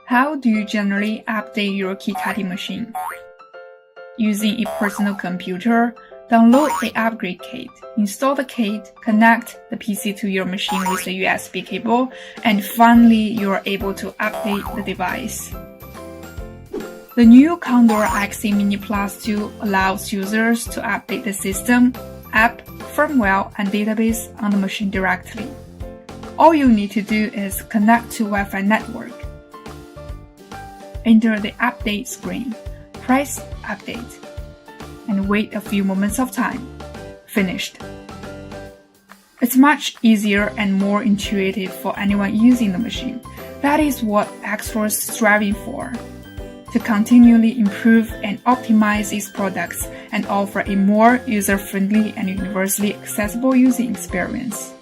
How do you generally update your keycutting machine? Using a personal computer, download the upgrade kit, install the kit, connect the PC to your machine with a USB cable, and finally you are able to update the device. The new CONDOR XC-MINI PLUSⅡ allows users to update the system, app, firmware, and database on the machine directly. All you need to do is connect to Wi-Fi network. Enter the update screen, press update, and wait a few moments of time. Finished. It's much easier and more intuitive for anyone using the machine. That is what Xhorse is striving for, to continually improve and optimize its products and offer a more user-friendly and universally accessible using experience.